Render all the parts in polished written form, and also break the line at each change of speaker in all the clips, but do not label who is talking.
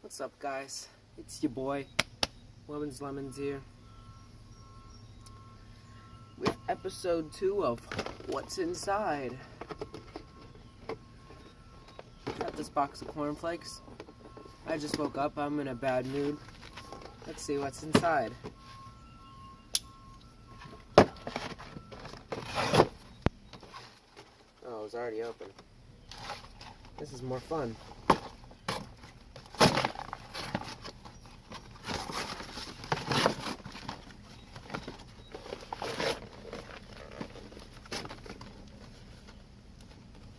What's up, guys? It's your boy, Lemons here, with episode 2 of What's Inside. Got this box of cornflakes. I just woke up, I'm in a bad mood. Let's see what's inside. Oh, it was already open. This is more fun.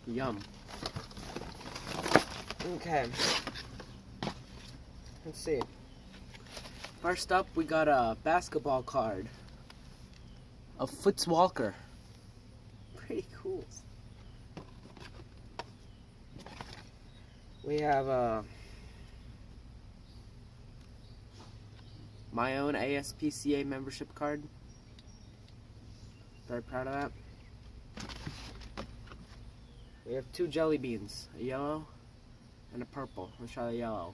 Yum. Okay. Let's see. First up, we got a basketball card of Foots Walker. Pretty cool. We have my own ASPCA membership card. Very proud of that. We have 2 jelly beans, a yellow and a purple. Let's try the yellow.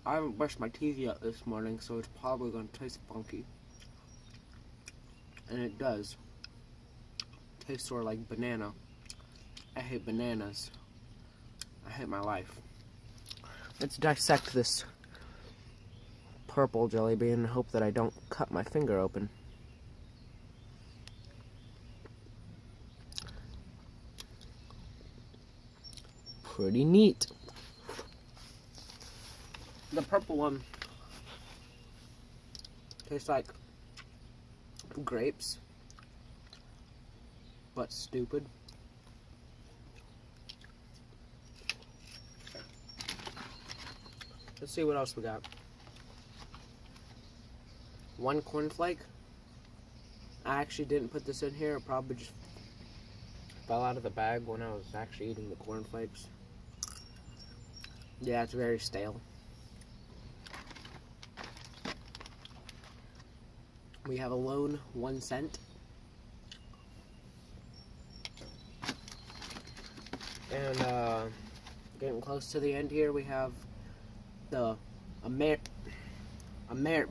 I haven't brushed my teeth yet this morning, so it's probably going to taste funky. And it does. Tastes sort of like banana. I hate bananas. I hate my life. Let's dissect this purple jelly bean and hope that I don't cut my finger open. Pretty neat. The purple one tastes like grapes, but stupid. Let's see what else we got. 1 cornflake. I actually didn't put this in here. It probably just fell out of the bag when I was actually eating the cornflakes. Yeah, it's very stale. We have a lone 1 cent. And getting close to the end here, we have a merit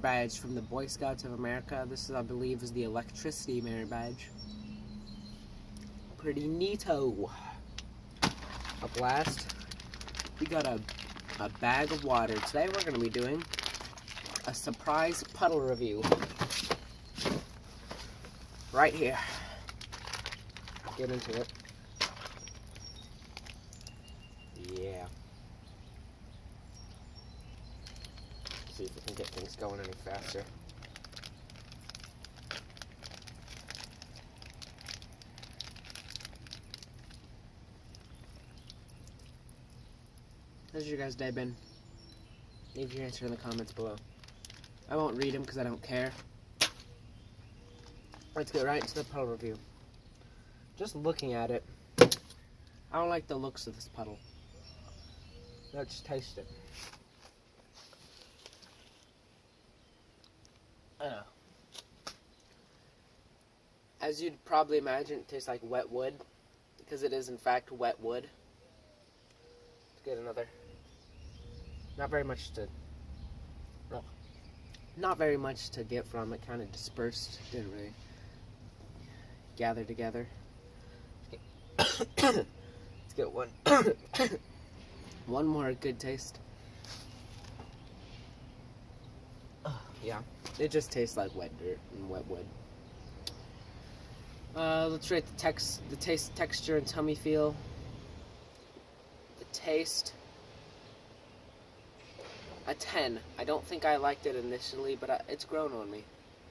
badge from the Boy Scouts of America. This is, I believe, is the electricity merit badge. Pretty neato. Up last, we got a bag of water. Today we're going to be doing a surprise Puddle review. Right here. Get into it. Yeah. See if we can get things going any faster. How's your guys' day been? Leave your answer in the comments below. I won't read them because I don't care. Let's get right into the Puddle review. Just looking at it, I don't like the looks of this Puddle. Let's taste it. As you'd probably imagine, it tastes like wet wood, because it is in fact wet wood. Let's get another. Not very much to get from it. Kind of dispersed. Didn't really gather together. Let's get one. One more good taste. Yeah, it just tastes like wet dirt and wet wood. Let's rate the taste, texture, and tummy feel. The taste, a 10. I don't think I liked it initially, but it's grown on me,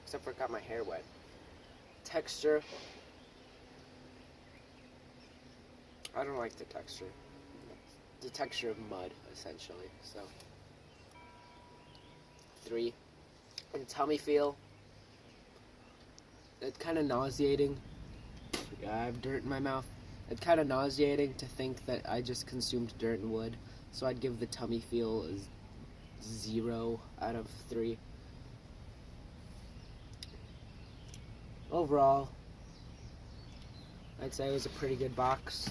except for it got my hair wet. Texture, I don't like the texture. The texture of mud, essentially. So 3. And tummy feel, it's kind of nauseating. Yeah, I have dirt in my mouth. It's kind of nauseating to think that I just consumed dirt and wood. So I'd give the tummy feel a 0 out of 3. Overall, I'd say it was a pretty good box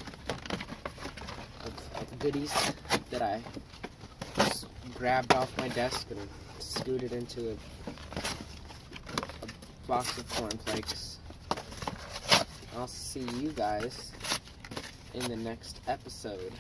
of goodies that I just grabbed off my desk and scooted into a box of cornflakes. I'll see you guys in the next episode.